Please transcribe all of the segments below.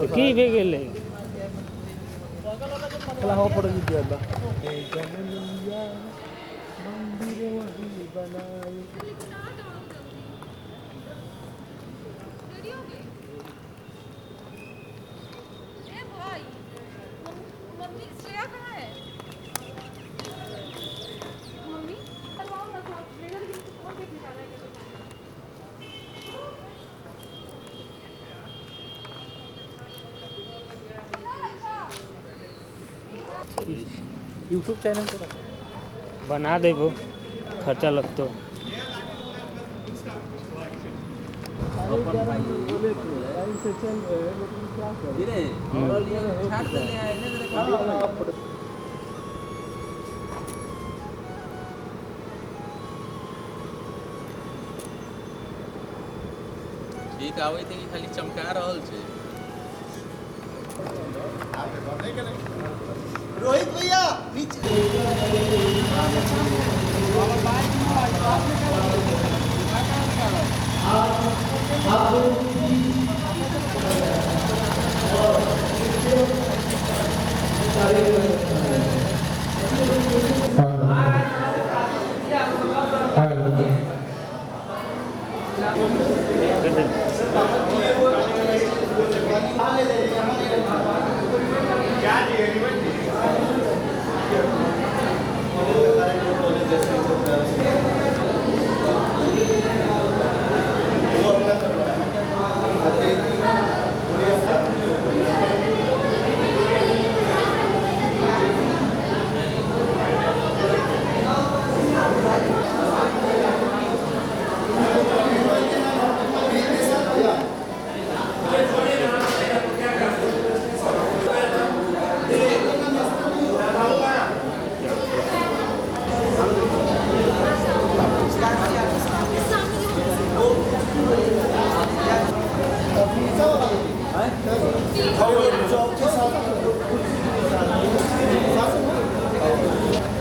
की भी गेले हो पड़ेगी ज्यादा यूट्यूब चैनल बना दे वो खर्चा लगतो ठीक आवे थे कि खाली चमका रहल छे। रोहित भैया नीचे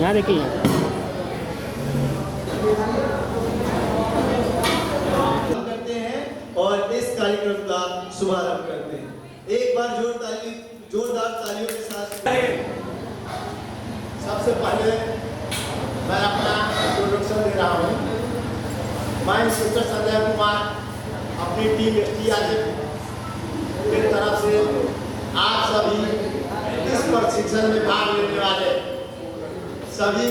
यहाँ देखिए करते हैं और इस कार्यक्रम का शुभारंभ करते हैं। एक बार जोरदार तालियों के साथ सबसे पहले मैं अपना इंट्रोडक्शन दे रहा हूँ। मैं इंस्पेक्टर संजय कुमार अपनी टीम की तरफ से आप सभी इस प्रशिक्षण में भाग लेने वाले सभी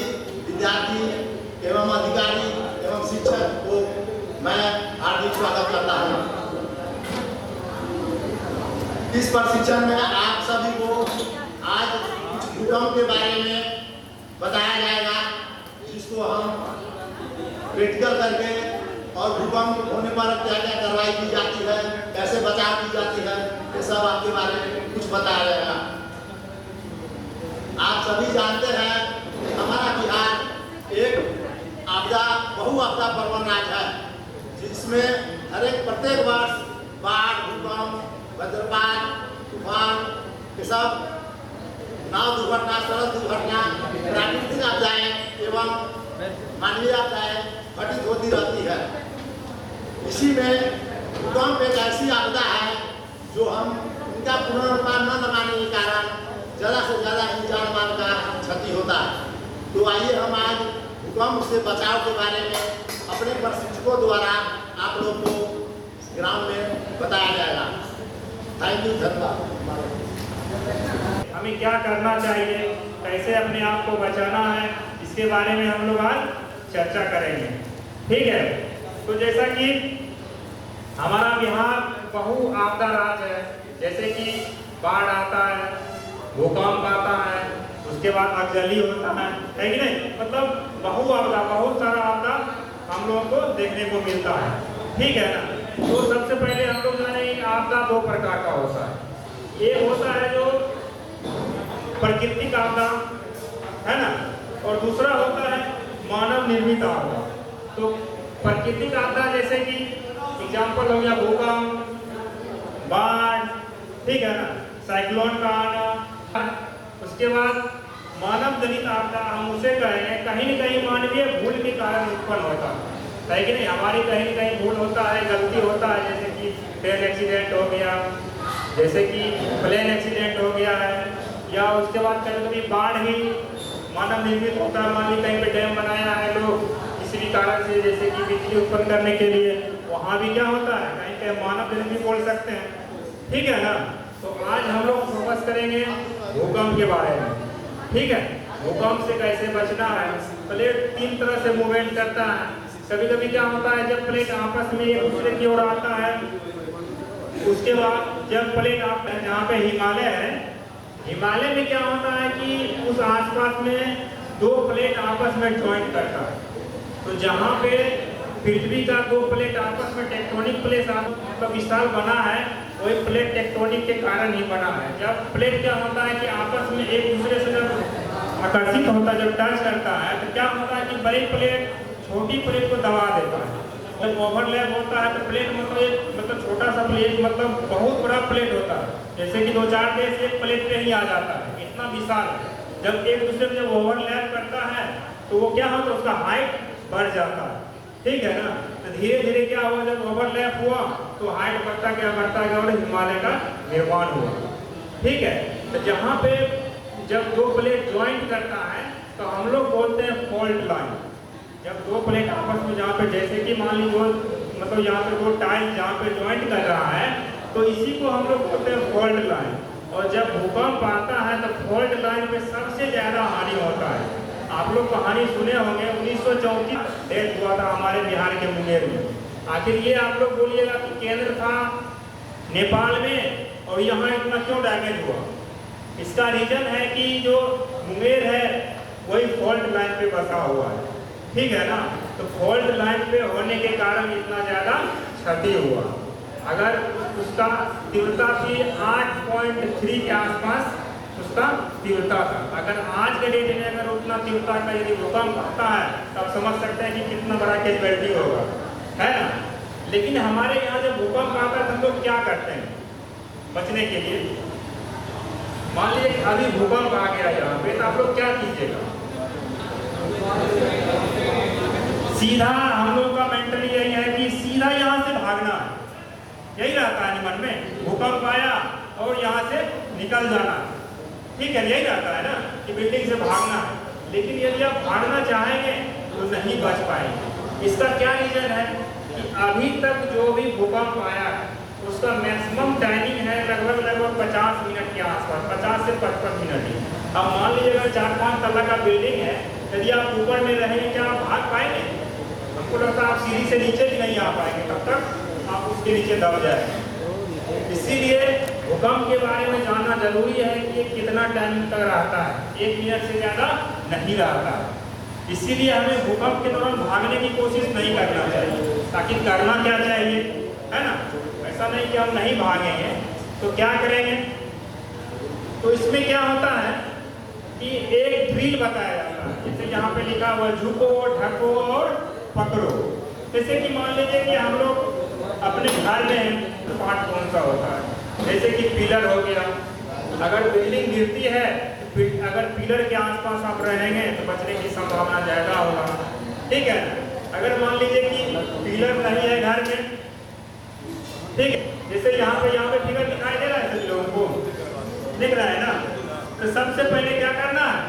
विद्यार्थी एवं अधिकारी एवं शिक्षक को मैं हार्दिक स्वागत करता हूँ। इस प्रशिक्षण में आप सभी को आज कुछ भूकंप के बारे में बताया जाएगा, जिसको हम प्रैक्टिकल करके और भूकंप होने पर क्या क्या कार्रवाई की जाती है, कैसे बचाव की जाती है, ये सब आपके बारे में कुछ बताया जाएगा। आप सभी जानते हैं हमारा बिहार एक बहु आपदा प्रवण राज्य है, जिसमें प्रत्येक वर्ष बाढ़, भूकंप, वज्रपात, तूफान ये सब नाव दुर्घटना, सड़क दुर्घटना, प्राकृतिक आपदाएं एवं मानवीय आपदाएं घटित होती रहती है। इसी में भूकंप एक ऐसी आपदा है जो हम इनका पुनर्निर्माण न लगाने के कारण ज़्यादा से ज़्यादा ही जान माल का क्षति होता है। तो आइए हम आज भूकंप से बचाव के बारे में अपने प्रशिक्षकों द्वारा आप लोग को ग्राउंड में बताया जाएगा। थैंक यू, धन्यवाद। हमें क्या करना चाहिए, कैसे अपने आप को बचाना है, इसके बारे में हम लोग आज चर्चा करेंगे। ठीक है, तो जैसा कि हमारा बिहार बहु आपदा राज्य है, जैसे कि बाढ़ आता है, भूकंप आता है, उसके बाद अगजली होता है कि नहीं, मतलब बहु आपदा, बहुत सारा आपदा हम लोगों को देखने को मिलता है। ठीक है ना। तो सबसे पहले हम लोग जाने कि आपदा दो प्रकार का होता है। एक होता है जो प्राकृतिक आपदा है ना, और दूसरा होता है मानव निर्मित आपदा। तो प्राकृतिक आपदा जैसे कि एग्जाम्पल हो गया भूकंप, बाढ़, ठीक है ना, साइक्लोन का आना। उसके बाद मानव जनित आपदा हम उसे कहेंगे कहीं न कहीं मानवीय भूल के कारण उत्पन्न होता है कि नहीं, हमारी कहीं न कहीं भूल होता है, गलती होता है, जैसे कि ट्रेन एक्सीडेंट हो गया, जैसे कि प्लेन एक्सीडेंट हो गया है, या उसके बाद कभी कभी बाढ़ ही मानव निर्मित होता है। मान ली कहीं पे डैम बनाया है लोग किसी भी कारण से, जैसे कि बिजली उत्पन्न करने के लिए, वहाँ भी क्या होता है, कहीं कहीं मानव निर्मित बोल सकते हैं। ठीक है ना। तो आज हम लोग फोकस करेंगे भूकंप के बारे में। ठीक है, भूकंप से कैसे बचना है। प्लेट तीन तरह से मूवमेंट करता है। कभी कभी क्या होता है, जब प्लेट आपस में एक दूसरे की ओर आता है, उसके बाद जब प्लेट आप जहाँ पे हिमालय है, हिमालय में क्या होता है कि उस आसपास में दो प्लेट आपस में ज्वाइंट करता है। तो जहाँ पे पृथ्वी का दो प्लेट आपस में टेक्टोनिक प्लेट मतलब विशाल बना है, वही प्लेट टेक्टोनिक के कारण ही बना है। जब प्लेट क्या होता है कि आपस में एक दूसरे से जब आकर्षित होता है, जब टच करता है, तो क्या होता है कि बड़ी प्लेट छोटी प्लेट को दबा देता है। जब ओवरलैप होता है तो प्लेट मतलब छोटा सा प्लेट मतलब बहुत बड़ा प्लेट होता है, जैसे कि 2-4 देश एक प्लेट पे ही आ जाता है, इतना विशाल है। जब एक दूसरे में जब ओवरलैप करता है तो वो क्या होता है, उसका हाइट बढ़ जाता है। ठीक है ना। तो धीरे धीरे क्या हुआ, जब ओवरलैप हुआ तो हाइट बढ़ता गया और हिमालय का निर्माण हुआ। ठीक है। तो जहाँ पे जब दो प्लेट ज्वाइंट करता है तो हम लोग बोलते हैं फॉल्ट लाइन। जब दो प्लेट आपस में जहाँ पे जैसे कि मान लीजिए मतलब यहाँ पे दो टाइल जहाँ पे ज्वाइंट कर रहा है, तो इसी को हम लोग बोलते हैं फॉल्ट लाइन। और जब भूकंप आता है तो फॉल्ट लाइन पे सबसे ज़्यादा हानि होता है। आप लोग कहानी सुने होंगे, 1934 डेथ हुआ था हमारे बिहार के मुंगेर में। आखिर ये आप लोग बोलिएगा कि केंद्र था नेपाल में और यहाँ इतना क्यों डैमेज हुआ। इसका रीजन है कि जो मुंगेर है वही फॉल्ट लाइन पे बसा हुआ है। ठीक है ना। तो फॉल्ट लाइन पे होने के कारण इतना ज़्यादा क्षति हुआ। अगर उसका तीव्रता थी 8.3 के आसपास उसका तीव्रता था। अगर आज के डेट में अगर उतना तीव्रता का यदि भूकंप आता है तो आप समझ सकते हैं कि कितना बड़ा कैजुअलिटी होगा, है ना। लेकिन हमारे यहाँ जब भूकंप आता है तो हम लोग क्या करते हैं बचने के लिए। मान लीजिए अभी भूकंप आ गया यहाँ पे, तो आप लोग क्या कीजिएगा, सीधा हम लोग का मेंटली यही है कि सीधा यहाँ से भागना है, यही रहता है मन में। भूकंप आया और यहाँ से निकल जाना, ठीक है, यही रहता है ना कि बिल्डिंग से भागना है। लेकिन यदि आप भागना चाहेंगे तो नहीं बच पाएंगे। इसका क्या रीजन है कि अभी तक जो भी भूकंप आया है उसका मैक्सिमम टाइमिंग है लगभग 50 मिनट के आसपास, 50 से 55 मिनट ही। अब मान लीजिए अगर 4-5 तल्ला का बिल्डिंग है, यदि आप ऊपर में रहेंगे क्या आप भाग पाएंगे? हमको लगता है आप सीढ़ी से नीचे भी नहीं आ पाएंगे, तब तक आप उसके नीचे दब जाएंगे। इसीलिए भूकंप के बारे में जानना जरूरी है कि ये कितना टाइम तक रहता है, 1 मिनट से ज़्यादा नहीं रहता है। इसीलिए हमें भूकंप के दौरान भागने की कोशिश नहीं करना चाहिए। ताकि करना क्या चाहिए, है ना। ऐसा नहीं कि हम नहीं भागेंगे तो क्या करेंगे। तो इसमें क्या होता है कि एक ड्रिल बताया जाता है, जैसे यहाँ पे लिखा हुआ झुको, ढको और पकड़ो। जैसे कि मान लीजिए कि हम लोग अपने घर में पार्ट कौन सा होता है, जैसे कि पिलर हो गया। अगर बिल्डिंग गिरती है तो अगर पिलर के आसपास आप रहेंगे तो बचने की संभावना ज़्यादा होगा, ठीक है। अगर मान लीजिए कि पिलर नहीं है घर में, ठीक है, जैसे यहाँ पे फिगर दिखाई दे रहा है सभी लोगों को, दिख रहा है ना। तो सबसे पहले क्या करना है,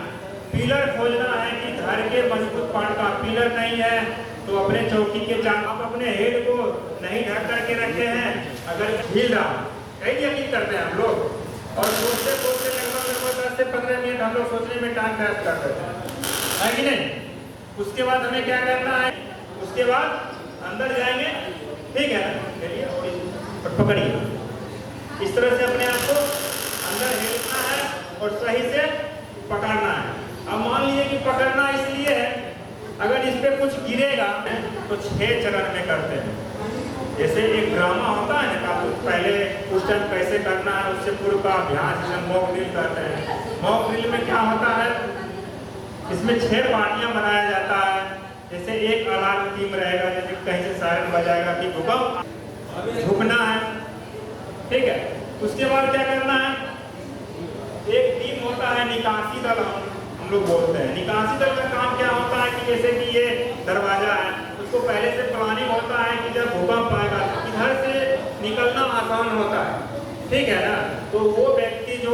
पिलर खोजना है कि घर के मजबूत पार्ट का। पिलर नहीं है तो अपने चौकी के चार आप अपने हेड को नहीं ढक करके रखते हैं, अगर हिल रहा कई यकीन करते हैं हम लोग, और सोचते सोचते लगभग 10 से 15 मिनट हम लोग सोचने में टाइम वेस्ट कर देते हैं, है कि नहीं। उसके बाद हमें क्या करना है, उसके बाद अंदर जाएंगे, ठीक है, चलिए और पकड़िए, इस तरह से अपने आप को अंदर हिलना है और सही से पकड़ना है। अब मान लीजिए कि पकड़ना इसलिए है, अगर इस पे कुछ गिरेगा तो 6 चरण में करते हैं। जैसे एक ड्रामा होता है ना, पहले उस टाइम कैसे करना है उससे पूर्व का अभ्यास, जिसे मॉक ड्रिल कहते हैं। मॉक ड्रिल में क्या होता है, इसमें 6 पार्टियां बनाया जाता है। जैसे एक अलार्म टीम रहेगा, जैसे कहीं से सायरन बजाएगा कि भूकंप झुकना है, ठीक है। उसके बाद क्या करना है, एक टीम होता है निकासी दल, हम लोग बोलते हैं। निकासी दल का काम क्या होता है कि जैसे कि ये दरवाजा है, उसको पहले से प्लानिंग होता है कि जब भूकंप आएगा तो इधर से निकलना आसान होता है, ठीक है ना। तो वो व्यक्ति जो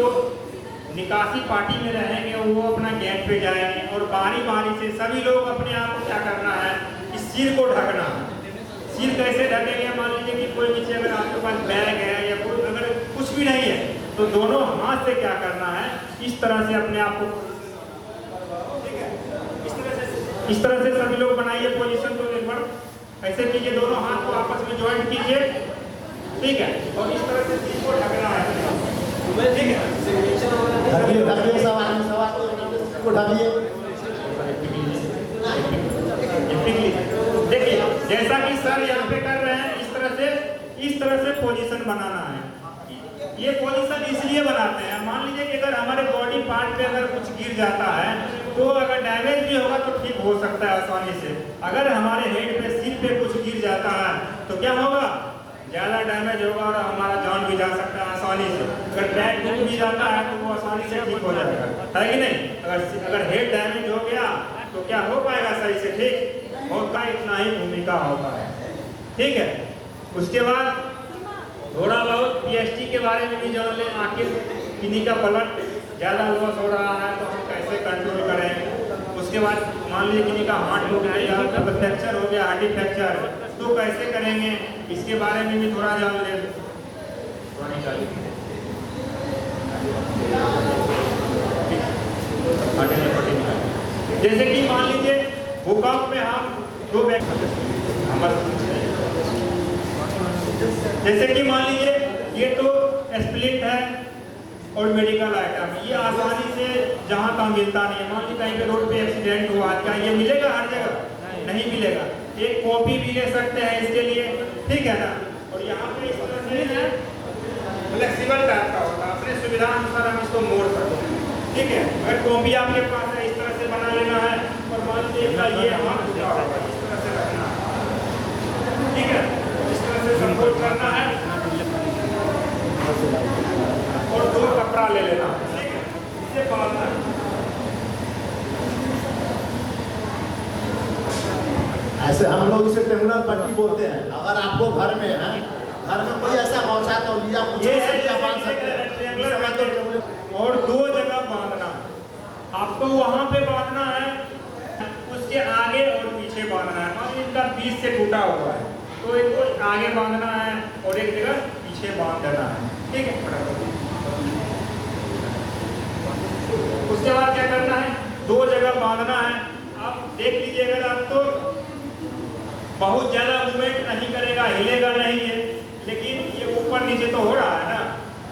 निकासी पार्टी में रहेंगे वो अपना गेट पे जाएंगे और बारी बारी से सभी लोग अपने आप को क्या करना है, इस सिर को ढकना है। सिर कैसे ढकेंगे, मान लीजिए कि कोई नीचे अगर आपके पास बैग है या कोई अगर कुछ भी नहीं है तो दोनों हाथ से क्या करना है, इस तरह से अपने आप को, ठीक है, इस तरह से सभी लोग बनाइए पोजीशन को। एक बार ऐसे कीजिए, दोनों हाथ को आपस में ज्वाइंट कीजिए, ठीक है, और इस तरह से सिर को ढकना है, ठीक है। ढकिए सवाल को ढकिए। देखिए जैसा कि सर यहाँ पे कर रहे हैं, इस तरह से पोजीशन बनाना है। ये पोजीशन इसलिए बनाते हैं, मान लीजिए कि अगर हमारे बॉडी पार्ट पे अगर कुछ गिर जाता है तो अगर डैमेज भी होगा तो ठीक हो सकता है आसानी से। अगर हमारे हेड पे, सिर पे कुछ गिर जाता है तो क्या होगा, ज़्यादा डैमेज होगा और हमारा जान भी जा सकता है आसानी से। अगर बैक टूट भी जाता है तो वो आसानी से ठीक हो जाएगा, है कि नहीं। अगर हेड डैमेज हो गया तो क्या हो पाएगा सही से, ठीक होता, इतना ही भूमिका होता है, ठीक है। उसके बाद थोड़ा बहुत पीएचडी के बारे में भी जान लें, आखिर किन्हीं का ब्लड ज़्यादा लॉस हो रहा है तो हम कैसे कंट्रोल करें। उसके बाद मान लीजिए किन्हीं का हार्ट टूट गया, फ्रैक्चर हो गया, हड्डी फ्रैक्चर, तो कैसे करेंगे, इसके बारे में भी थोड़ा जान लें। जैसे कि मान लीजिए भूकंप में हम दो व्यक्ति, जैसे कि मान लीजिए ये तो स्प्लिट है और मेडिकल आइटम, ये आसानी से जहाँ तहाँ मिलता नहीं है। मान लीजिए कहीं पे रोड पे एक्सीडेंट हुआ, क्या ये मिलेगा हर जगह? नहीं मिलेगा। एक कॉपी भी ले सकते हैं इसके लिए, ठीक है ना। और यहाँ पे इस तरह से है फ्लेक्सिबल टाइप का होता है, अपने सुविधा अनुसार हम इसको मोड़ सकते हैं, ठीक है। अगर कॉपी आपके पास है, इस तरह से बना लेना है और मान लीजिए ये हाथ टूटा होगा, इस तरह से रखना है, ठीक है, इस तरह से सपोर्ट करना है और 2 कपड़ा ले लेना, ठीक है, इससे बांधना है। ऐसे हम लोग इसे टेमुलर पट्टी बोलते हैं। अगर आपको घर में है, घर में कोई ऐसा पहुंचा तो लिया ये है बांध सकते हैं। और 2 जगह बांधना, आपको वहां पे बांधना है, उसके आगे और पीछे बांधना है। मान इनका बीच से टूटा हुआ है तो इनको आगे बांधना है और एक जगह पीछे बांध देना है, ठीक है। उसके बाद क्या करना है, 2 जगह बांधना है। आप देख लीजिए, अगर आपको बहुत ज्यादा मूवमेंट नहीं करेगा, हिलेगा नहीं है, लेकिन ये ऊपर नीचे तो हो रहा है ना।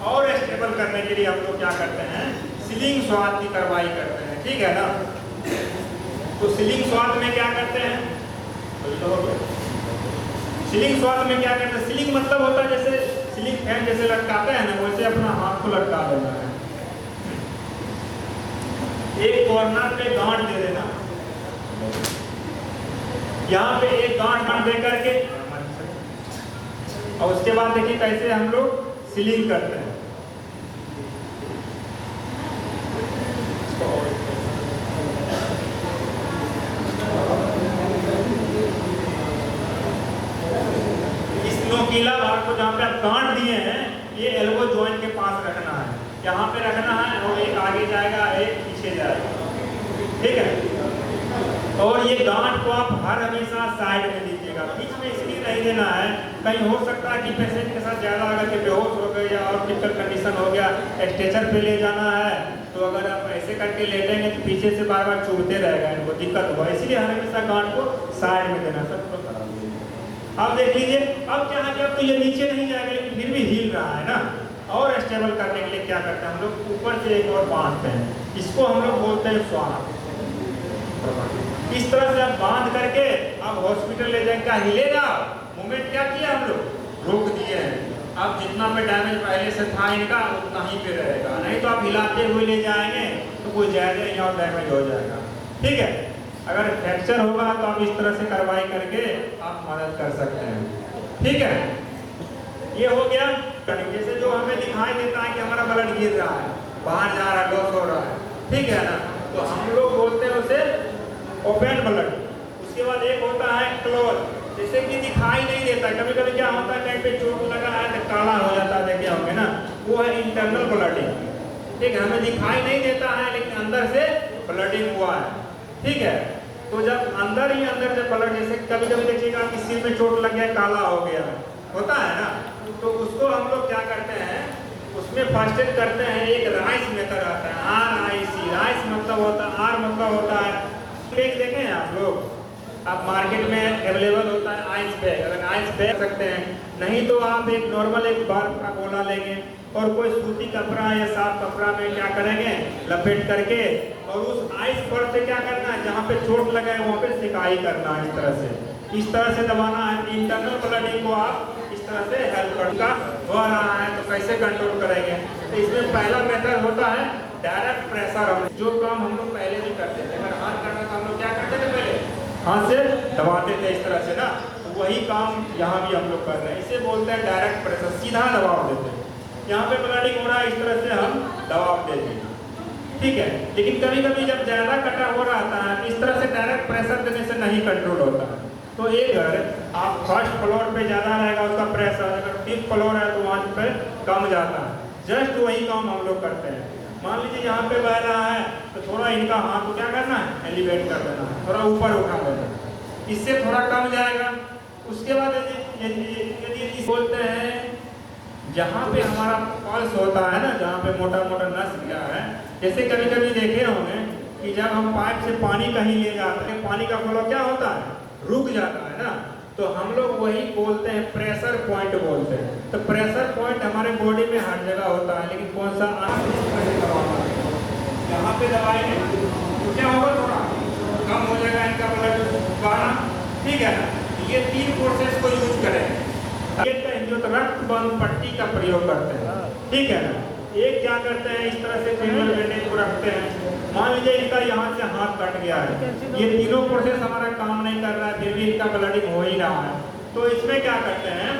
और स्टेबल करने के लिए हम लोग क्या करते हैं, सीलिंग स्वाद की कार्रवाई करते हैं, ठीक है ना। तो सीलिंग स्वाद में क्या करते हैं, सीलिंग स्वाद में क्या करते हैं, सीलिंग मतलब होता है जैसे सीलिंग फैन जैसे लटकाते हैं ना, वैसे अपना हाथ को लटका देना है। एक कॉर्नर पे गांठ दे देना, यहाँ पे एक गांठ दे करके, और उसके बाद देखिए कैसे हम लोग सीलिंग करते हैं। इस नोकीला भाग को जहाँ पे आप गांठ दिए हैं, ये एल्बो जॉइंट के पास रखना है, यहाँ पे रखना है, और एक आगे जाएगा, एक पीछे जाएगा, ठीक है। और ये गांठ को आप हर हमेशा साइड में दीजिएगा, बीच में इसलिए नहीं देना है, कहीं हो सकता है कि पेशेंट के साथ ज़्यादा अगर के बेहोश हो गए या और क्रिटिकल कंडीशन हो गया, स्ट्रेचर पे ले जाना है, तो अगर आप ऐसे करके लेटेंगे तो पीछे से बार बार चुभते रहेगा, इनको दिक्कत होगा, इसलिए हर हमेशा गांठ को साइड में देना। सब अब देख लीजिए, अब क्या है, जब तो ये नीचे नहीं जाएगा लेकिन फिर भी हिल रहा है ना, और स्टेबल करने के लिए क्या करते हैं हम लोग, ऊपर से एक और बांधते हैं, इसको हम लोग बोलते हैं स्वान। इस तरह से आप बांध करके आप हॉस्पिटल ले जाएंगे, क्या हिलेगा, मूवमेंट क्या किया हम लोग, रोक दिए हैं। अब जितना पे डैमेज पहले से था इनका उतना ही पे रहेगा, नहीं तो आप हिलाते हुए ले जाएंगे तो कोई जाएगा या और डैमेज हो जाएगा। ठीक है, अगर फ्रैक्चर होगा तो आप इस तरह से कार्रवाई करके आप मदद कर सकते हैं। ठीक है, ये हो गया। जैसे जो हमें दिखाई देता है कि हमारा ब्लड गिर रहा है, बाहर जा रहा है, लॉस हो रहा है, ठीक है ना, तो हम लोग बोलते हैं उसे ओपन ब्लड। उसके बाद एक होता है क्लोज, जैसे कि दिखाई नहीं देता, कभी कभी क्या होता है कहीं पे चोट लगा है तो काला हो जाता है, देखे होंगे ना, वो है इंटरनल ब्लडिंग। ठीक है, हमें दिखाई नहीं देता है लेकिन अंदर से ब्लडिंग हुआ है। ठीक है, तो जब अंदर ही अंदर से ब्लड, जैसे कभी कभी देखिएगा कि सिर में चोट लग गया, काला हो गया, होता है ना, तो उसको हम लोग क्या करते हैं, उसमें फर्स्ट एड करते हैं, एक राइस मेथड आता है, RIC, राइस मतलब होता है, R मतलब होता है, देखें हैं आप लोग, आप मार्केट में अवेलेबल होता है आइस बैग, अगर आइस बैग सकते हैं, नहीं तो आप एक नॉर्मल एक बर्फ का गोला लेंगे और कोई सूती कपड़ा या साफ कपड़ा में क्या करेंगे, लपेट करके, और उस आइस पर से क्या करना है, जहाँ पे चोट लगा है वहाँ पे सिकाई करना है, इस तरह से दबाना है। इंटरनल ब्लडिंग को आप इस तरह से हेल्प करना हो रहा है तो कैसे कंट्रोल करेंगे, तो इसमें पहला मेथड होता है डायरेक्ट प्रेशर। जो काम हम लोग पहले भी करते थे, अगर हाथ करना तो हम लोग क्या करते थे, पहले हाथ से दबाते थे इस तरह से ना, तो वही काम यहाँ भी हम लोग कर रहे हैं, इसे बोलते हैं डायरेक्ट प्रेशर, सीधा दबाव देते हैं। यहाँ पे ब्लडिंग हो रहा है, इस तरह से हम दबाव देते हैं। ठीक है, लेकिन कभी कभी जब ज़्यादा कटा हो रहा है तो इस तरह से डायरेक्ट प्रेशर देने से नहीं कंट्रोल होता है, तो एक अगर आप फर्स्ट फ्लोर पे ज़्यादा रहेगा उसका प्रेशर, अगर 5th फ्लोर है तो वहाँ पे कम जाता है, जस्ट वही काम हम लोग करते हैं। मान लीजिए यहाँ पे बह रहा है तो थोड़ा इनका हाथ को क्या करना है, एलिवेट कर देना है, थोड़ा ऊपर उठा देना, इससे थोड़ा कम जाएगा। उसके बाद यदि बोलते हैं जहाँ पे हमारा पल्स होता है ना, जहाँ पे मोटा मोटा नस गया है, जैसे कभी कभी देखे होंगे कि जब हम पाइप से पानी कहीं ले जाते हैं, पानी का फ्लो क्या होता है, रुक जाता है ना, तो हम लोग वही बोलते हैं प्रेशर पॉइंट बोलते हैं। तो प्रेशर पॉइंट हमारे बॉडी में हर जगह होता है, लेकिन कौन सा, यहाँ पे दबाएंगे तो क्या होगा, थोड़ा कम हो जाएगा इनका ब्लड बहाना। ठीक है ना, ये 3 प्रोसेस को यूज करें। जो रक्त बंद पट्टी का प्रयोग करते हैं, ठीक है ना, एक क्या करते हैं, इस तरह से फिंगर बैंडेज को रखते हैं, मान लीजिए इनका यहाँ से हाथ कट गया है, ये तीनों प्रोसेस हमारा काम नहीं कर रहा है, फिर भी इनका ब्लडिंग हो ही रहा है, तो इसमें क्या करते हैं,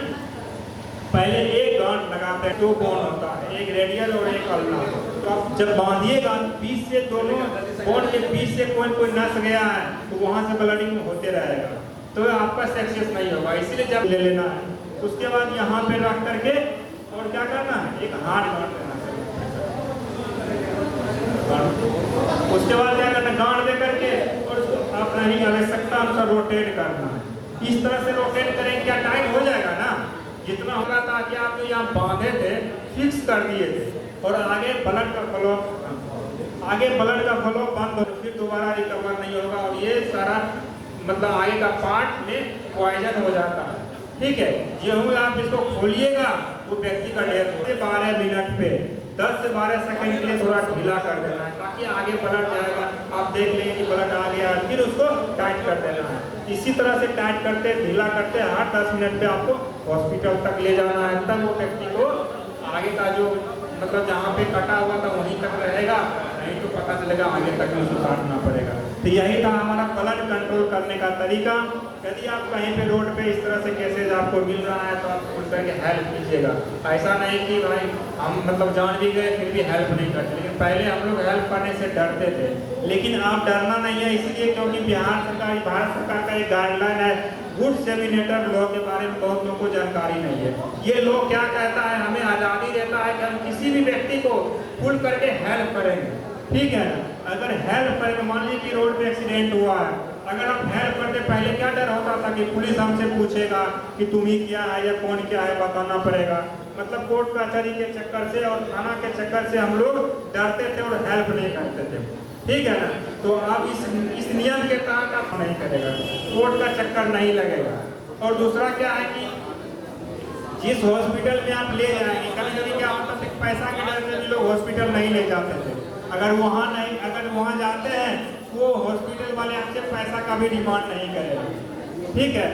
पहले एक गांठ लगाते हैं, 2 बोन होता है, एक रेडियल और एक अल्ना। तो आप जब बांधिएगा बीच से, दोनों बोन के बीच से कोई नस गया है तो वहाँ से ब्लडिंग होते रहेगा, तो आपका सक्सेस नहीं होगा, इसीलिए जब ले लेना है। उसके बाद यहाँ पे रख करके और क्या करना है, एक हाथ गांठ देना है, उसके बाद क्या करना है, गांठ दे करके और उसको अपनी आवश्यकता अनुसार रोटेट करना है। इस तरह से रोटेट करेंगे, क्या टाइट हो जाएगा ना, जितना होगा था कि आप जो यहाँ बांधे थे फिक्स कर दिए थे, और आगे ब्लड का फ्लो बंद हो, फिर दोबारा रिकवर नहीं होगा, और ये सारा मतलब आगे का पार्ट में पॉइजन हो जाता है। ठीक है, गेहूँ आप इसको खोलिएगा वो व्यक्ति का डेथ हो 12 मिनट पे 10 से 12 सेकंड के लिए थोड़ा ढीला कर देना है, ताकि आगे ब्लड जाएगा, आप देख लेंगे कि ब्लड आ गया, फिर उसको टाइट कर देना है। इसी तरह से टाइट करते ढीला करते हर 10 मिनट पे आपको हॉस्पिटल तक ले जाना है, तब वो व्यक्ति को आगे का जो मतलब जहाँ पे कटा हुआ था वहीं तक रहेगा, नहीं तो पता चलेगा आगे तक उसको काटना पड़ेगा। तो यही था हमारा ब्लड कंट्रोल करने का तरीका। यदि आप कहीं पे रोड पे इस तरह से केसेज आपको मिल रहा है तो आप उस तरह की हेल्प कीजिएगा। ऐसा नहीं कि भाई हम मतलब जान भी गए फिर भी हेल्प नहीं करते, लेकिन पहले हम लोग हेल्प करने से डरते थे, लेकिन आप डरना नहीं है, इसलिए क्योंकि भारत सरकार का एक गाइडलाइन है, गुड सेमिनेटर लॉ के बारे में बहुत लोगों को जानकारी नहीं है। ये लॉ क्या कहता है, हमें आज़ादी देता है कि हम किसी भी व्यक्ति को खुल करके हेल्प करेंगे, ठीक है ना। अगर हेल्प करेंगे, मान लीजिए कि रोड पे एक्सीडेंट हुआ है, अगर आप हेल्प करते, पहले क्या डर होता था कि पुलिस हमसे पूछेगा कि तुम ही किया है या कौन किया है, बताना पड़ेगा। मतलब कोर्ट कचहरी के चक्कर से और थाना के चक्कर से हम लोग डरते थे और हेल्प नहीं करते थे, ठीक है ना। तो अब इस नियम के तहत आप नहीं करेगा, कोर्ट का चक्कर नहीं लगेगा। और दूसरा क्या है कि जिस हॉस्पिटल में आप ले जाएंगे, कभी कभी क्या होता था पैसा के डर से भी लोग हॉस्पिटल नहीं ले जाते थे। अगर वहाँ जाते हैं वो हॉस्पिटल वाले आपसे पैसा का भी डिमांड नहीं करेगा, ठीक है।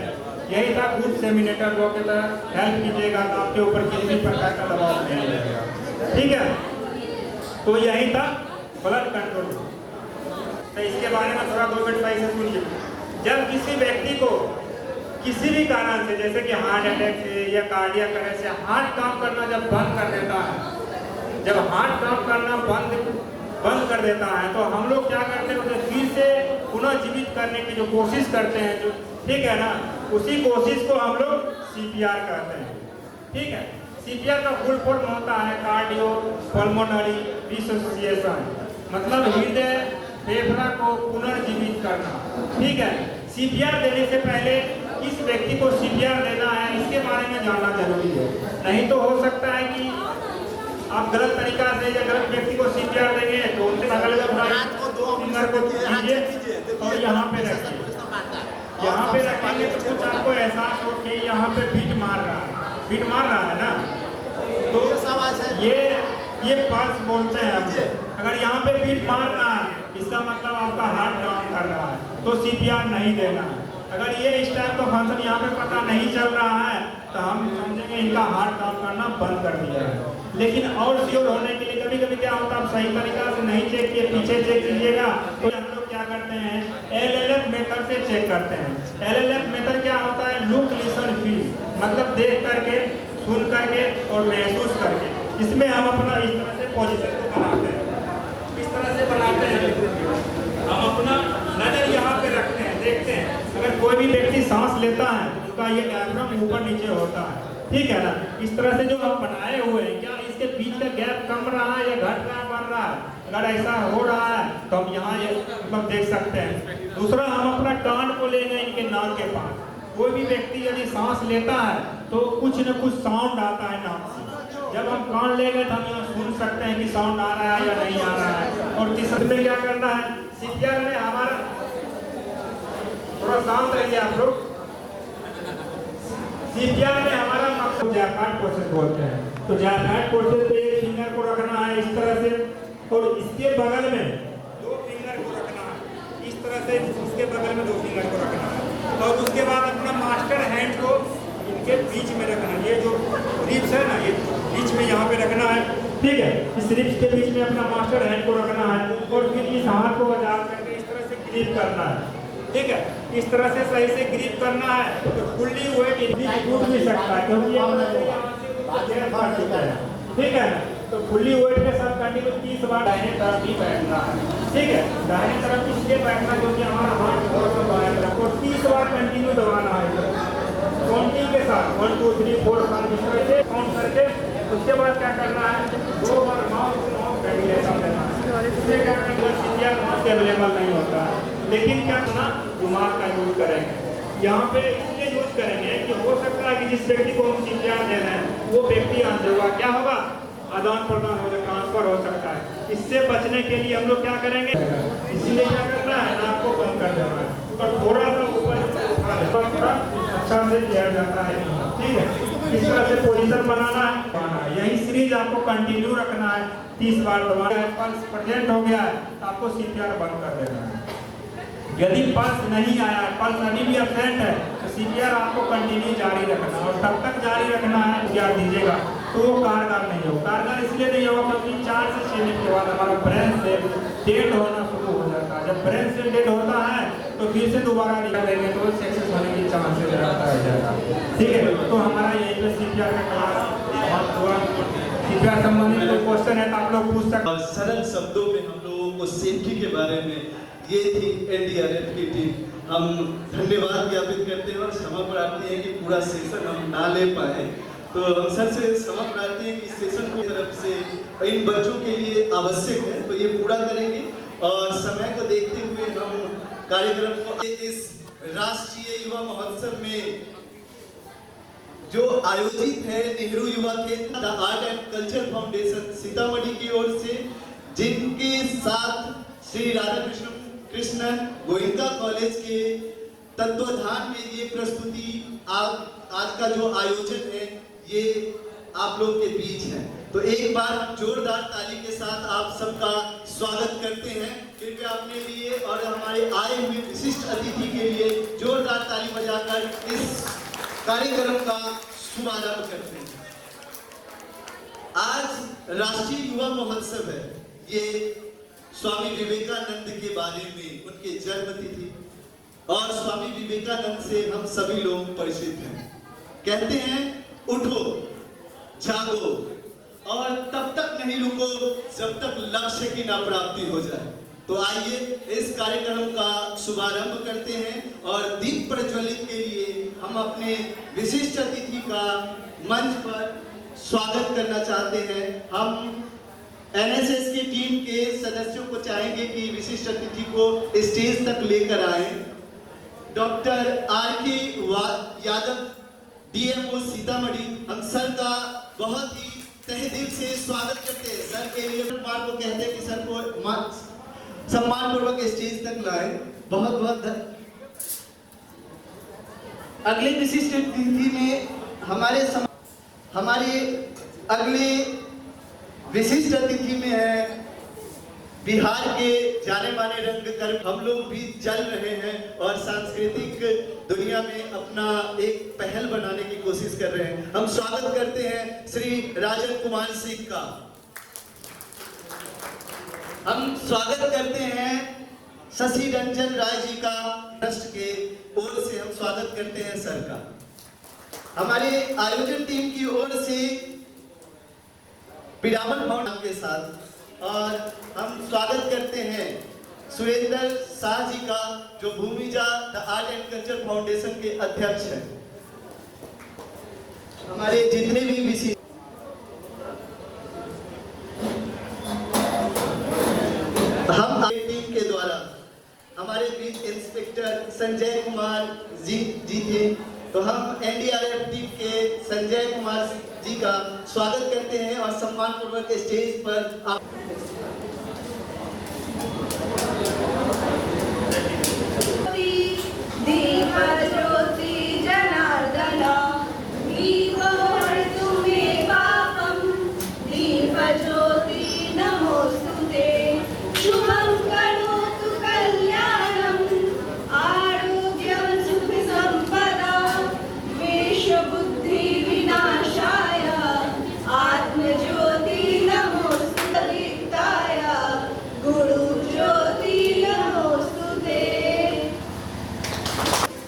यही था गुड सेमिनेटर लॉ के तहत हेल्प कीजिएगा तो आपके ऊपर किसी भी प्रकार का दबाव नहीं रहेगा, ठीक है। तो यही था ब्लड कंट्रोल। तो इसके बारे में थोड़ा 2 मिनट सही से सुनिए। जब किसी व्यक्ति को किसी भी कारण से, जैसे कि हार्ट अटैक से या कार्डियक अरेस्ट से हार्ट काम करना जब बंद कर देता है, जब हार्ट काम करना बंद कर देता है तो हम लोग क्या करते हैं, उसे फिर से पुनः जीवित करने की जो कोशिश करते हैं, जो ठीक है ना, उसी कोशिश को हम लोग CPR कहते हैं, ठीक है। CPR का फुल फॉर्म होता है कार्डियो पल्मोनरी रिसोसिएशन, मतलब हृदय फेफड़ा को पुनर्जीवित करना, ठीक है। CPR देने से पहले किस व्यक्ति को CPR देना है इसके बारे में जानना जरूरी है, नहीं तो हो सकता है कि आप गलत तरीका से या गलत व्यक्ति को CPR देंगे तो उनसे फिंगर को दीजिए और यहाँ पे रखिए, यहाँ पे रखेंगे तो कुछ आपको एहसास हो कि यहाँ पे बीट मार रहा है ना, तो ये पल्स बोलते हैं हमसे। अगर यहाँ पे बीट मार रहा है इसका मतलब आपका हार्ट डाउन कर रहा है, तो CPR नहीं देना है। अगर ये इस टाइप का फंक्शन यहाँ पे पता नहीं चल रहा है तो हम समझेंगे इनका हार्ट डाउन करना बंद कर दिया है। लेकिन और श्योर होने के लिए कभी कभी क्या होता है, आप सही तरीका से नहीं चेक किए, पीछे चेक कीजिएगा, तो हम लोग क्या करते हैं LLF मेथड से चेक करते हैं। LLF मेथड क्या होता है, लुक लिसन फील, मतलब देख करके, सुन करके और महसूस करके। इसमें हम अपना इस तरह से पोजीशन को बनाते हैं, इस तरह से बनाते हैं, हम अपना नजर यहाँ पे रखते हैं, देखते हैं। अगर कोई भी व्यक्ति सांस लेता है उसका ये डायफ्राम ऊपर नीचे होता है, ठीक है ना। इस तरह से जो हम बनाए हुए हैं, क्या इसके बीच का गैप कम रहा है या घट रहा है, बढ़ रहा है? अगर ऐसा हो रहा है तो हम यहाँ ये मतलब देख सकते हैं। दूसरा, हम अपना कान को लेंगे इनके नाक के पास। कोई भी व्यक्ति यदि सांस लेता है तो कुछ न कुछ साउंड आता है नाक से। जब हम कान लेंगे तो हम यहाँ सुन सकते हैं कि साउंड आ रहा है या नहीं आ रहा है। और तीसरे में क्या करना है, CPR में हमारा, थोड़ा शांत रहिए आप लोग, CPR में हमारा मकसद जैकार्ड प्रोसेस बोलते हैं। तो जैकार्ड प्रोसेस पे एक फिंगर को रखना है इस तरह से, और इसके बगल में 2 फिंगर को रखना है इस तरह से, इसके बगल में 2 फिंगर को रखना है। और उसके बाद अपना मास्टर हैंड को इनके बीच में रखना है। ये जो रिब्स है ना, ये बीच में यहाँ पे रखना है, ठीक है। इस रिब्स के बीच में अपना मास्टर हैंड को रखना है और फिर इस हाथ को बजा करके इस तरह से ग्रिप करना है, ठीक है। इस तरह से सही से ग्रिप करना है। तो फुल्ली वेट टूट भी सकता है क्योंकि ठीक है। तो फुल्ली वेट के साथ कंटिन्यू 30 बार दाहिने तरफ ही बैठना है, ठीक है। दाहिने तरफ इसलिए बैठना क्योंकि हमारा हाथ और बाएं तरफ, और 30 बार कंटिन्यू दबाना है काउंटिंग के साथ 1 2 3 4 5 इस तरह से काउंट करके। उसके बाद क्या करना है, 2 बार माउथ वेंटिलेशन देना है। इससे क्या करना है, CPR माउथ अवेलेबल नहीं होता है, लेकिन क्या करना, दिमाग का यूज करेंगे। यहाँ पे इसलिए यूज करेंगे कि हो सकता है कि जिस व्यक्ति को हम CPR दे रहे हैं वो व्यक्ति अंधे होगा, क्या होगा, आदान प्रदान हो, ट्रांसफर हो सकता है। इससे बचने के लिए हम लोग क्या करेंगे, इसलिए क्या करना है, नाक को कम कर देना है और थोड़ा सा ऊपर थोड़ा अच्छा से किया जाता है, ठीक है। इस तरह से पोजीशन बनाना है। यही सीरीज आपको कंटिन्यू रखना है, 30 बार दबाना है। पल्स प्रेजेंट हो गया है तो आपको CPR बंद कर देना है। यदि पल्स नहीं आया, पल्स अभी भी एब्सेंट है, तो CPR आपको कंटिन्यू जारी रखना है और तब तक जारी रखना है CPR दीजिएगा तो वो कारगर नहीं होगा। कारगर इसलिए नहीं होगा क्योंकि 4 से 6 मिनट के बाद हमारा ब्रेन सेल डेड होना शुरू हो जाता है। जब ब्रेन सेल डेड होता है तो फिर से दोबारा निकाल देंगे तो सक्सेस होने की चांसेस रहता है, ठीक है। तो हमारा यही पे CPR का क्लास हुआ। CPR संबंधित कोई क्वेश्चन है तो आप लोग पूछ सकते हैं। सरल शब्दों में हम लोगों को सेफ्टी के बारे में, ये थी NDRF की टीम। हम धन्यवाद ज्ञापित करते हैं और क्षमा प्रार्थी है कि पूरा सेशन हम ना ले पाए, तो हम सर से क्षमा प्रार्थी है कि इस सेशन की तरफ से इन बच्चों के लिए आवश्यक है तो ये पूरा करेंगे। और समय को देखते हुए हम कार्यक्रम को इस राष्ट्रीय युवा महोत्सव में जो आयोजित है नेहरू युवा केंद्र the art and culture foundation Sitamarhi की ओर से, जिनके साथ श्री राधा कृष्णन गोयनका कॉलेज के तत्वाधान में ये प्रस्तुति आज का जो आयोजन है ये आप लोग के बीच है। तो एक बार जोरदार ताली के साथ आप सबका स्वागत करते हैं। कृपया अपने लिए और हमारे आए हुए विशिष्ट अतिथि के लिए जोरदार ताली बजाकर इस कार्यक्रम का शुभारंभ करते हैं। आज राष्ट्रीय युवा महोत्सव है। ये स्वामी विवेकानंद के बारे में, उनके जन्म तिथि और स्वामी विवेकानंद से हम सभी लोग परिचित हैं। कहते हैं उठो जागो और तब तक नहीं रुको जब तक लक्ष्य की ना प्राप्ति हो जाए। तो आइए इस कार्यक्रम का शुभारंभ करते हैं और दीप प्रज्वलित के लिए हम अपने विशिष्ट अतिथि का मंच पर स्वागत करना चाहते हैं। हम एनएसएस की टीम के सदस्यों को चाहेंगे कि विशिष्ट अतिथि को स्टेज तक लेकर आए। Doctor R K. Yadav DMO Sitamarhi, हम सर का बहुत ही तहे दिल से स्वागत करते हैं। सर के लिए कुमार को कहते हैं कि सर को सम्मान पूर्वक स्टेज तक लाए। बहुत बहुत अगले विशिष्ट अतिथि में हमारे अगले विशिष्ट अतिथि में है बिहार के जाने माने रंगकर्मी। हम लोग भी चल रहे हैं और सांस्कृतिक दुनिया में अपना एक पहल बनाने की कोशिश कर रहे हैं। हम स्वागत करते हैं श्री राजन कुमार सिंह का। हम स्वागत करते हैं शशि रंजन राय जी का। ट्रस्ट के ओर से हम स्वागत करते हैं सर का। हमारे आयोजन टीम की ओर से पिरामल फाउंडेशन के साथ, और हम स्वागत करते हैं सुरेंद्र शाह जी का, जो Bhumija the art and culture foundation के अध्यक्ष हैं। हमारे जितने भी विशिष्ट हम टीम के द्वारा हमारे बीच इंस्पेक्टर संजय कुमार जी थे, तो हम एनडीआरएफ टीम के संजय कुमार जी का स्वागत करते हैं और सम्मान पूर्वक स्टेज पर आप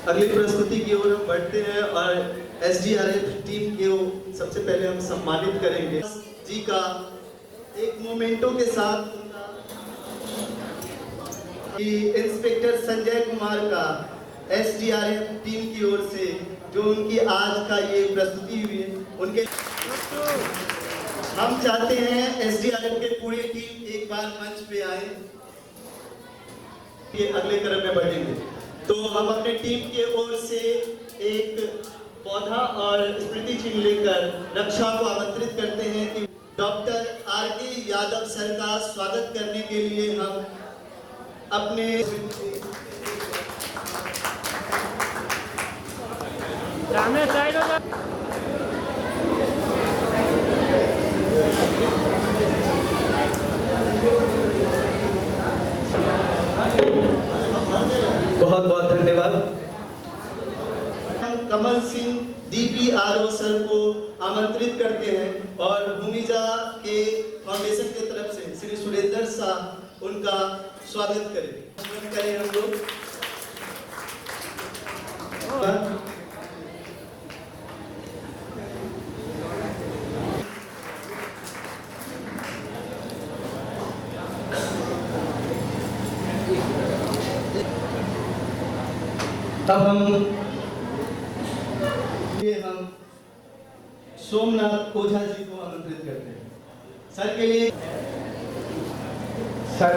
अगली प्रस्तुति की ओर हम बढ़ते हैं और एसडीआरएफ टीम को सबसे पहले हम सम्मानित करेंगे जी का एक मोमेंटो के साथ। इंस्पेक्टर संजय कुमार का एसडीआरएफ टीम की ओर से जो उनकी आज का ये प्रस्तुति हुई है, उनके हम चाहते हैं एसडीआरएफ के पूरी टीम एक बार मंच पे आए, ये अगले क्रम में बढ़ेंगे। तो हम अपने टीम के ओर से एक पौधा और स्मृति चिन्ह लेकर रक्षा को आमंत्रित करते हैं कि डॉक्टर आर.के. यादव सर का स्वागत करने के लिए हम अपने सामने साइड हो जा। बहुत बहुत धन्यवाद। कमल सिंह डीपीआरओ सर को आमंत्रित करते हैं और भूमिजा के फाउंडेशन की तरफ से श्री सुरेंद्र शाह उनका स्वागत करें हम लोग। अब हम सोमनाथ ओझा जी को आमंत्रित करते हैं सर के लिए। सर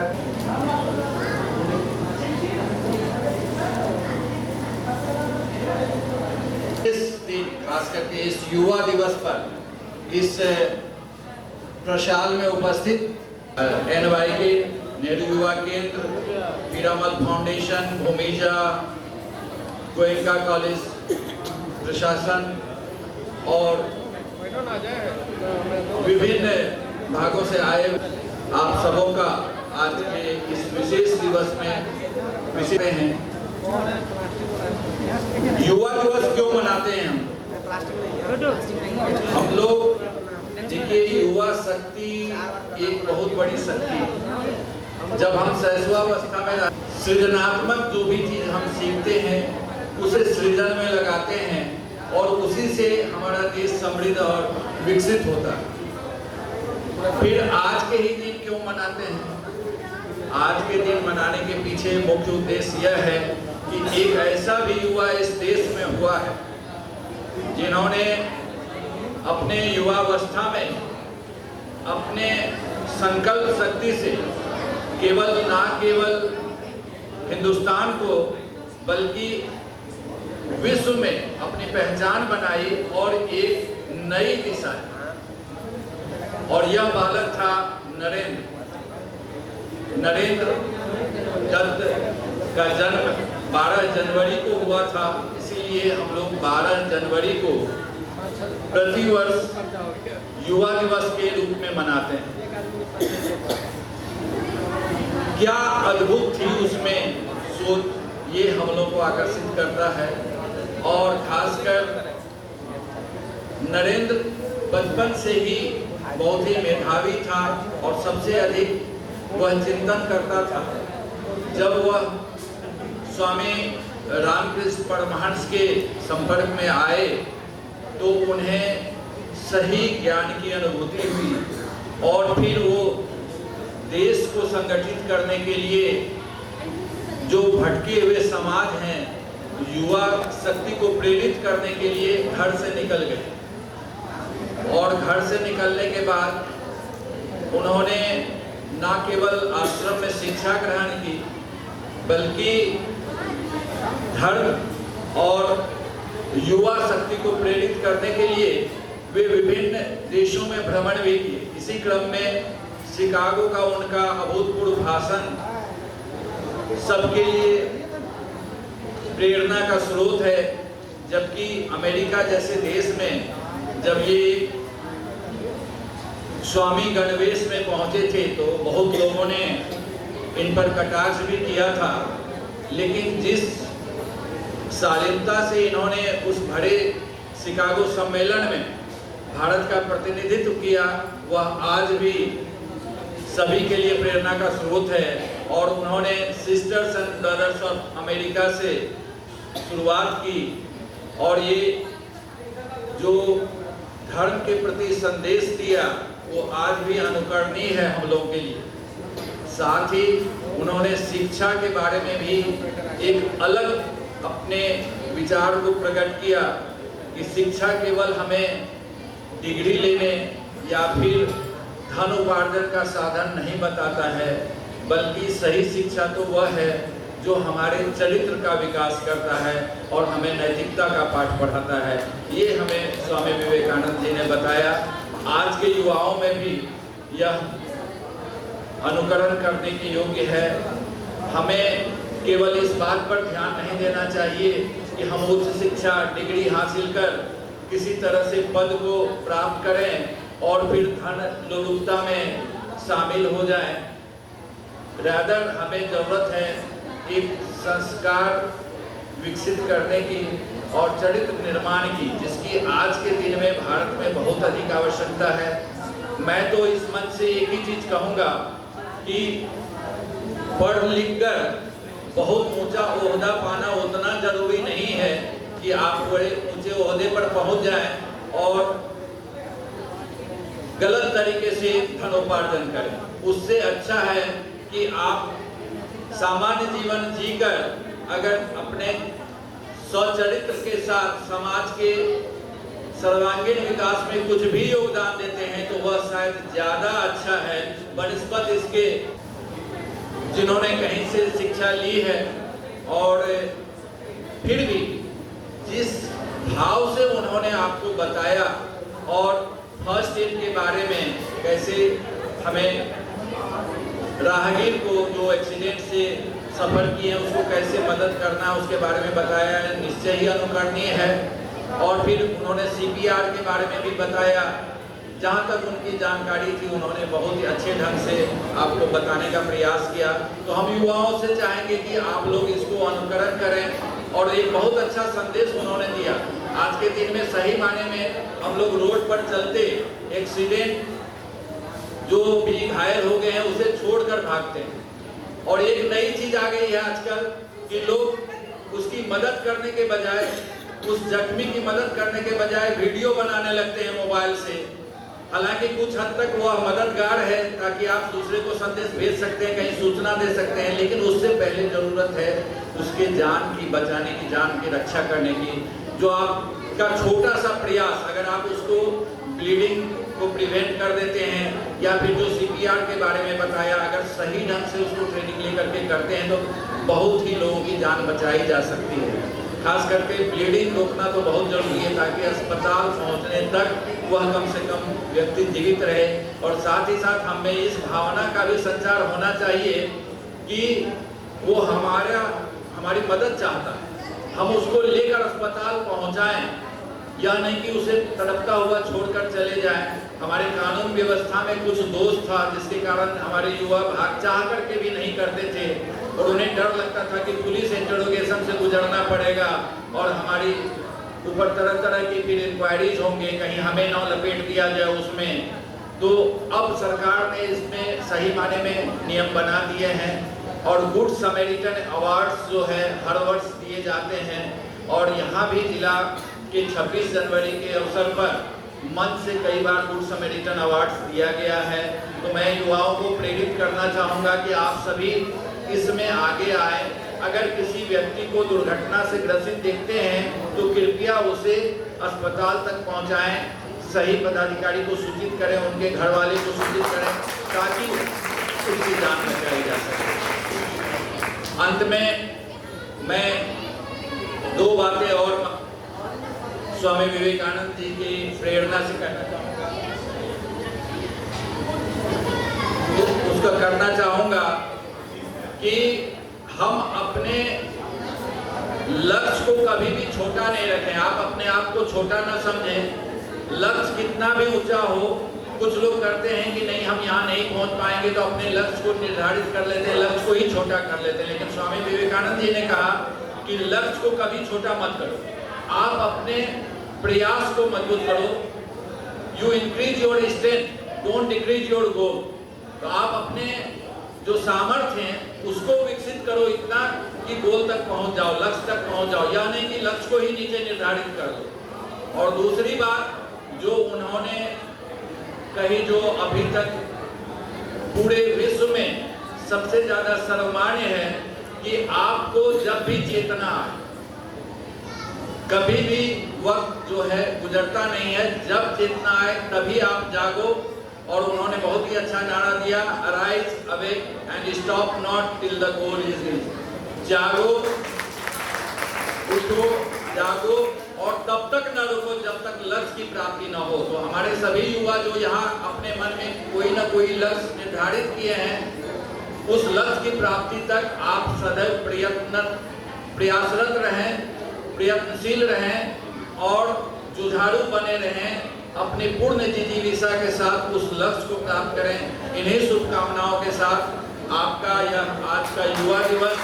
खास करके इस युवा दिवस पर इस प्रशाल में उपस्थित NYK, नेहरू युवा केंद्र, पीरामल फाउंडेशन, भूमिजा, गोयनका कॉलेज प्रशासन और विभिन्न भागों से आए आप सबों का आज के इस विशेष दिवस में विषय हैं। युवा दिवस क्यों मनाते हैं हम लोग? देखिए, युवा शक्ति एक बहुत बड़ी शक्ति है। जब हम शैशवावस्था में सृजनात्मक जो भी चीज हम सीखते हैं उसे सृजन में लगाते हैं और उसी से हमारा देश समृद्ध और विकसित होता है। फिर आज के ही दिन क्यों मनाते हैं? आज के दिन मनाने के पीछे मुख्य उद्देश्य यह है कि एक ऐसा भी युवा इस देश में हुआ है जिन्होंने अपने युवावस्था में अपने संकल्प शक्ति से केवल हिंदुस्तान को बल्कि विश्व में अपनी पहचान बनाई और एक नई दिशा। और यह बालक था नरेंद्र दत्त का जन्म 12 जनवरी को हुआ था। इसीलिए हम लोग 12 जनवरी को प्रतिवर्ष युवा दिवस के रूप में मनाते हैं। क्या अद्भुत थी उसमें सोच, ये हम लोग को आकर्षित करता है। और खासकर नरेंद्र बचपन से ही बहुत ही मेधावी था और सबसे अधिक वह चिंतन करता था। जब वह स्वामी रामकृष्ण परमहंस के संपर्क में आए तो उन्हें सही ज्ञान की अनुभूति हुई और फिर वो देश को संगठित करने के लिए जो भटके हुए समाज हैं, युवा शक्ति को प्रेरित करने के लिए घर से निकल गए। और घर से निकलने के बाद उन्होंने न केवल आश्रम में शिक्षा ग्रहण की बल्कि धर्म और युवा शक्ति को प्रेरित करने के लिए वे विभिन्न देशों में भ्रमण भी किए। इसी क्रम में शिकागो का उनका अभूतपूर्व भाषण सबके लिए प्रेरणा का स्रोत है। जबकि अमेरिका जैसे देश में जब ये स्वामी गणवेश में पहुंचे थे तो बहुत लोगों ने इन पर कटाक्ष भी किया था, लेकिन जिस शालीनता से इन्होंने उस बड़े शिकागो सम्मेलन में भारत का प्रतिनिधित्व किया वह आज भी सभी के लिए प्रेरणा का स्रोत है। और उन्होंने sisters and brothers of America से शुरुआत की और ये जो धर्म के प्रति संदेश दिया वो आज भी अनुकरणीय है हम लोगों के लिए। साथ ही उन्होंने शिक्षा के बारे में भी एक अलग अपने विचार को प्रकट किया कि शिक्षा केवल हमें डिग्री लेने या फिर धन उपार्जन का साधन नहीं बताता है, बल्कि सही शिक्षा तो वह है जो हमारे चरित्र का विकास करता है और हमें नैतिकता का पाठ पढ़ाता है। ये हमें स्वामी विवेकानंद जी ने बताया। आज के युवाओं में भी यह अनुकरण करने के योग्य है। हमें केवल इस बात पर ध्यान नहीं देना चाहिए कि हम उच्च शिक्षा डिग्री हासिल कर किसी तरह से पद को प्राप्त करें और फिर धन लोलुपता में शामिल हो जाएं। रादर हमें जरूरत है एक संस्कार विकसित करने की और चरित्र निर्माण की, जिसकी आज के दिन में भारत में बहुत अधिक आवश्यकता है। मैं तो इस मंच से एक ही चीज कहूँगा कि पढ़ लिख कर बहुत ऊंचा ओहदा पाना उतना जरूरी नहीं है कि आप बड़े ऊंचे ओहदे पर पहुंच जाएं और गलत तरीके से धनोपार्जन करें। उससे अच्छा है कि आप सामान्य जीवन जीकर अगर अपने स्वचरित्र के साथ समाज के सर्वांगीण विकास में कुछ भी योगदान देते हैं तो वह शायद ज्यादा अच्छा है बनिस्बत इसके जिन्होंने कहीं से शिक्षा ली है और फिर भी जिस भाव से उन्होंने आपको बताया और फर्स्ट एड के बारे में कैसे हमें राहगीर को जो एक्सीडेंट से सफ़र किए हैं उसको कैसे मदद करना है उसके बारे में बताया है, निश्चय ही अनुकरणीय है। और फिर उन्होंने CPR के बारे में भी बताया। जहाँ तक उनकी जानकारी थी उन्होंने बहुत ही अच्छे ढंग से आपको बताने का प्रयास किया। तो हम युवाओं से चाहेंगे कि आप लोग इसको अनुकरण करें और एक बहुत अच्छा संदेश उन्होंने दिया। आज के दिन में सही माने में हम लोग रोड पर चलते एक्सीडेंट जो भी घायल हो गए हैं उसे छोड़कर भागते हैं। और एक नई चीज आ गई है आजकल कि लोग उसकी मदद करने के बजाय, उस जख्मी की मदद करने के बजाय वीडियो बनाने लगते हैं मोबाइल से। हालांकि कुछ हद तक वह मददगार है ताकि आप दूसरे को संदेश भेज सकते हैं, कहीं सूचना दे सकते हैं, लेकिन उससे पहले जरूरत है उसके जान की बचाने की, जान की रक्षा करने की। जो आपका छोटा सा प्रयास, अगर आप उसको ब्लीडिंग को प्रिवेंट कर देते हैं या फिर जो CPR के बारे में बताया, अगर सही ढंग से उसको ट्रेनिंग लेकर के करते हैं तो बहुत ही लोगों की जान बचाई जा सकती है। खास करके ब्लीडिंग रोकना तो बहुत जरूरी है ताकि अस्पताल पहुंचने तक वह कम से कम व्यक्ति जीवित रहे। और साथ ही साथ हमें इस भावना का भी संचार होना चाहिए कि वो हमारी मदद चाहता है, हम उसको लेकर अस्पताल पहुंचाएं, या नहीं कि उसे तड़पता हुआ छोड़कर चले जाएं। हमारे कानून व्यवस्था में कुछ दोष था जिसके कारण हमारे युवा भाग चाह करके भी नहीं करते थे और उन्हें डर लगता था कि पुलिस इंटरोगेशन से गुजरना पड़ेगा और हमारी ऊपर तरह तरह की फिर इंक्वायरीज होंगे, कहीं हमें ना लपेट दिया जाए उसमें। तो अब सरकार ने इसमें सही माने में नियम बना दिए हैं और गुड समैरिटन अवार्ड्स जो है हर वर्ष दिए जाते हैं। और यहाँ भी जिला के 26 जनवरी के अवसर पर मंच से कई बार गुड समैरिटन अवार्ड्स दिया गया है। तो मैं युवाओं को प्रेरित करना चाहूँगा कि आप सभी इसमें आगे आए। अगर किसी व्यक्ति को दुर्घटना से ग्रसित देखते हैं तो कृपया उसे अस्पताल तक पहुंचाएं, सही पदाधिकारी को सूचित करें, उनके घर वाले को सूचित करें ताकि उसकी जान बचाई जा सके। अंत में मैं दो बातें और स्वामी विवेकानंद जी की प्रेरणा से कहना चाहूँगा। उसका करना चाहूँगा कि हम अपने लक्ष्य को कभी भी छोटा नहीं रखें। आप अपने आप को छोटा ना समझें। लक्ष्य कितना भी ऊंचा हो, कुछ लोग करते हैं कि नहीं हम यहाँ नहीं पहुँच पाएंगे तो अपने लक्ष्य को निर्धारित कर लेते हैं, लक्ष्य को ही छोटा कर लेते हैं। लेकिन स्वामी विवेकानंद जी ने कहा कि लक्ष्य को कभी छोटा मत करो, आप अपने प्रयास को मजबूत करो। You increase your strength, don't decrease your goal. तो आप अपने जो सामर्थ्य हैं उसको विकसित करो इतना कि गोल तक पहुंच जाओ, लक्ष्य तक पहुंच जाओ, या नहीं कि लक्ष्य को ही नीचे निर्धारित कर दो। और दूसरी बात जो उन्होंने कही, जो अभी तक पूरे विश्व में सबसे ज्यादा सर्वमान्य है कि आपको जब भी चेतना आए, कभी भी वक्त जो है गुजरता नहीं है, जब चेतना आए तभी आप जागो। और उन्होंने बहुत ही अच्छा नारा दिया, arise awake and stop not till the goal is reached. जागो, उठो, जागो और तब तक न रुको जब तक लक्ष्य की प्राप्ति न हो। तो हमारे सभी युवा जो यहाँ अपने मन में कोई ना कोई लक्ष्य निर्धारित किए हैं, उस लक्ष्य की प्राप्ति तक आप सदैव प्रयासरत रहें, प्रयत्नशील रहें और जुझारू बने रहें। अपनी पूर्ण जिजीविषा के साथ उस लक्ष्य को प्राप्त करें। इन्हीं शुभकामनाओं के साथ आपका यह आज का युवा दिवस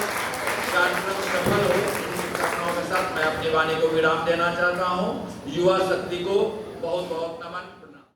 कार्यक्रम सफल हो, इन शुभकामनाओं के साथ मैं अपनी वाणी को विराम देना चाहता हूँ। युवा शक्ति को बहुत बहुत नमन।